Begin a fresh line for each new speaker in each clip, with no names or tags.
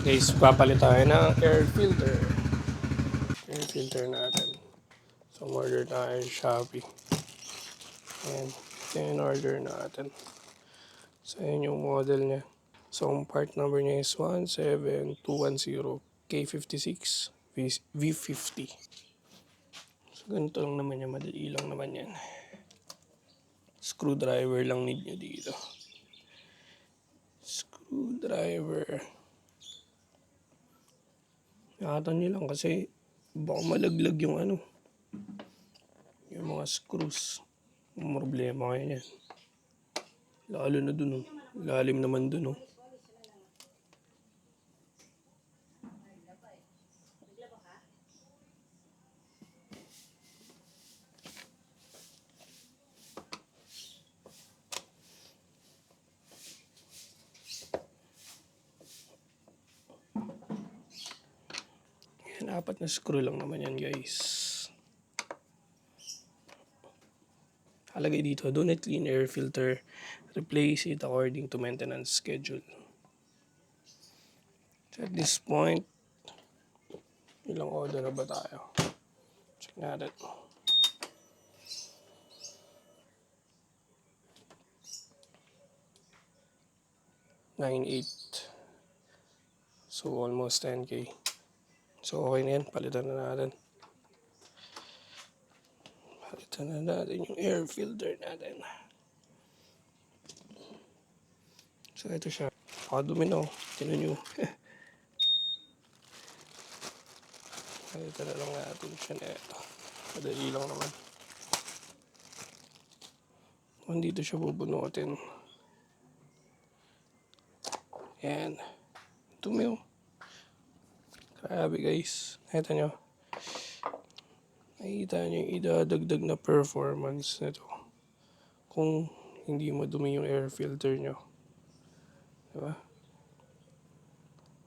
Guys, papalit tayo ng air filter. Air filter natin. So, order tayo sa Shopee. And ito yung order natin. So, yun yung model niya. So, ang part number niya is 17210 K56 V50. So, ganito lang naman yan. Madali lang naman yan. Screwdriver lang need nyo dito. Screwdriver. Nakatan nyo lang kasi baka malaglag yung yung mga screws. Ang problema kayo yan. Lalo na dun, oh. Lalim naman dun, oh. Yan, 4 na screw lang naman yan, guys. Halagay dito, do not clean air filter. Replace it according to maintenance schedule. So at this point, ilang order na ba tayo? Check natin. 9.8. So almost 10K. So okay na yan, palitan na natin. Palitan na natin yung air filter natin. So ito siya. Nakadumi na, oh. Tinan nyo. Palitan na lang natin siya na ito. Madali lang naman. Dito siya bubunutin. Yan. Dumi, oh. Grabe, guys. Nakita nyo. Nakita nyo yung idadagdag na performance nito. Kung hindi madumi yung air filter nyo. Diba?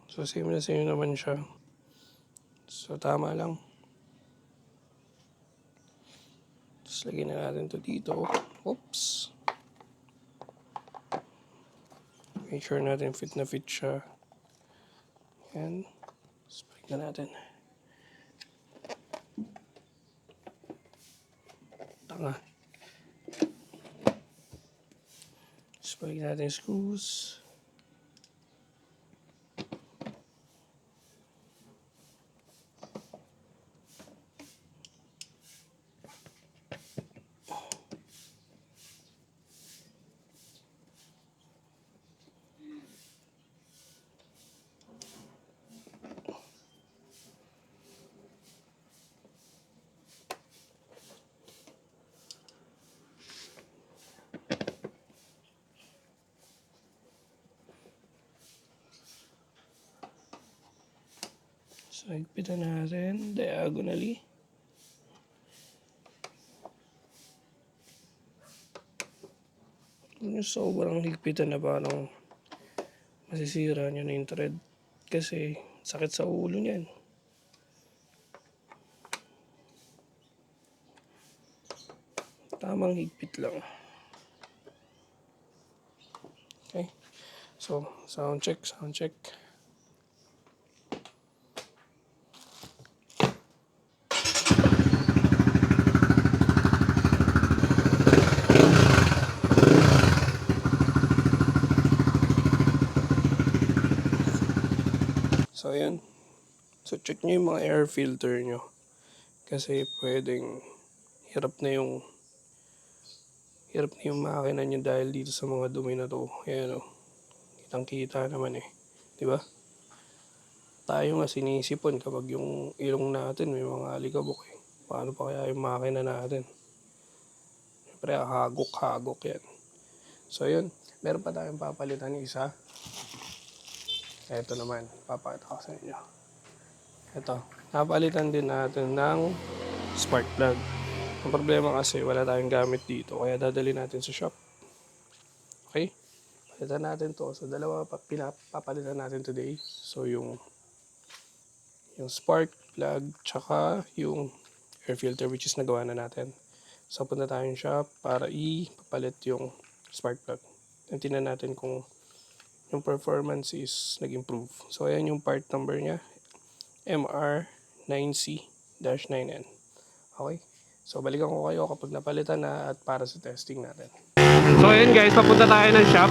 So, same na same naman siya. So, tama lang. Tapos, lagyan na natin to dito. Oops. Make sure natin fit na fit siya. Yan. Spike na natin. Tanga. Spike natin screws. So, higpitan natin diagonally. Kung yung sobrang higpitan na parang masisira nyo na yung thread. Kasi sakit sa ulo niyan. Tamang higpit lang. Okay. So, sound check, sound check. So, ayan. So, check nyo yung mga air filter nyo. Kasi pwedeng hirap na yung makina nyo dahil dito sa mga dumi na to. Ayan, oh. Kitang kita naman eh. Diba? Tayo nga sinisipon kapag yung ilong natin may mga alikabok eh. Paano pa kaya yung makina natin? Siyempre, hagok-hagok yan. So, yun. Meron pa tayong papalitan isa. Ito naman. Papakita ko sa inyo. Ito. Napalitan din natin ng spark plug. Ang problema kasi wala tayong gamit dito. Kaya dadali natin sa shop. Okay? Palitan natin to. So, dalawa papalitan natin today. So, yung spark plug tsaka yung air filter which is nagawa na natin. So, punta tayong shop para ipapalit yung spark plug. Tingnan natin kung yung performance is nag-improve. So ayan yung part number niya, MR9C-9N. Okay? So balikan ko kayo kapag napalitan na at para sa testing natin. So ayan guys, papunta tayo ng shop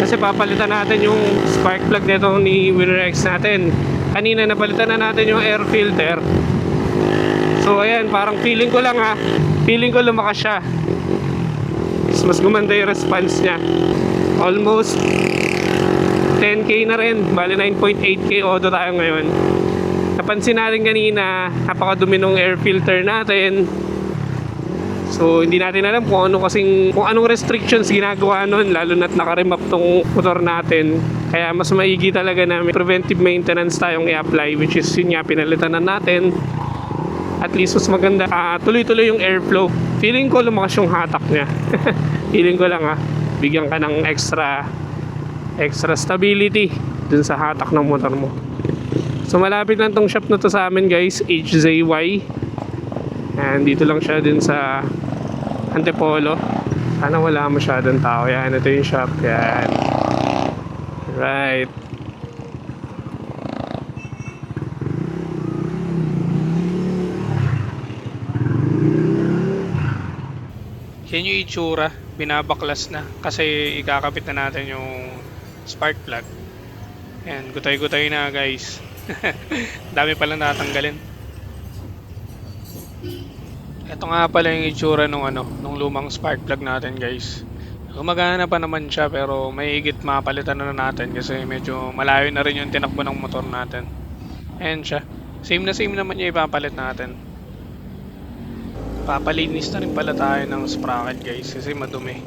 kasi papalitan natin yung spark plug nito ni WinRX natin. Kanina napalitan na natin yung air filter. So ayan, parang feeling ko lang feeling ko lumakas siya. Mas gumanda yung response niya. Almost 10k na rin, bali 9.8k auto tayo ngayon. Napansin natin kanina, napakadumi ng air filter natin. So hindi natin alam kung anong restrictions ginagawa nun, lalo na't naka-remap tong motor natin. Kaya mas maigi talaga na may preventive maintenance tayong i-apply, which is yun nga, pinalitan na natin. At least mas maganda, tuloy-tuloy yung airflow. Feeling ko lumakas yung hatak niya. Feeling ko lang bigyan ka ng extra stability dun sa hatak ng motor mo. So malapit lang tong shop na to sa amin guys, HZY. And dito lang siya din sa Antipolo. Sana wala masyadong tao. Yan, ito yung shop. Yan. Right. Yan yung itsura. Binabaklas na. Kasi ikakapit na natin yung spark plug. Yan, gutay-gutay na guys. Dami palang natanggalin. Ito nga pala yung itsura nung lumang spark plug natin guys. Gumagana pa naman siya pero may higit mapalitan na natin kasi medyo malayo na rin yung tinakbo ng motor natin. Ayan siya. Same naman yung ipapalit natin. Papalinis na rin pala tayo ng sprocket guys kasi madumi.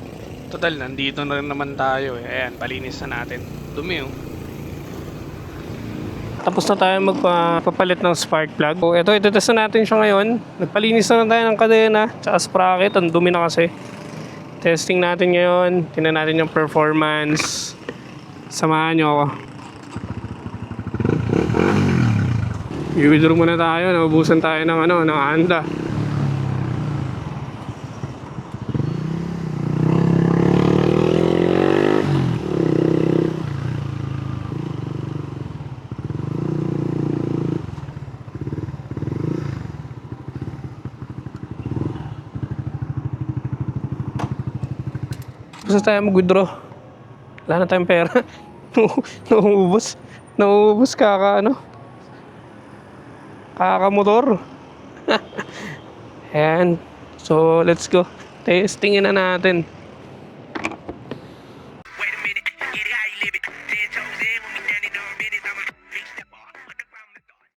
Total, nandito na rin naman tayo eh. Ayan, palinis na natin. Dumi oh. Tapos na tayo magpapalit ng spark plug. So, ito test na natin siya ngayon. Nagpalinis na tayo ng kadena tsaka sprocket. Ang dumi na kasi. Testing natin ngayon. Tingnan natin yung performance. Samahan nyo ako. I-withdraw muna tayo. Naubusan tayo ng Honda. Basta tayo mag-withdraw. Wala na tayong pera. Nauubos kakamotor. Ayan. So let's go. Testingin na natin.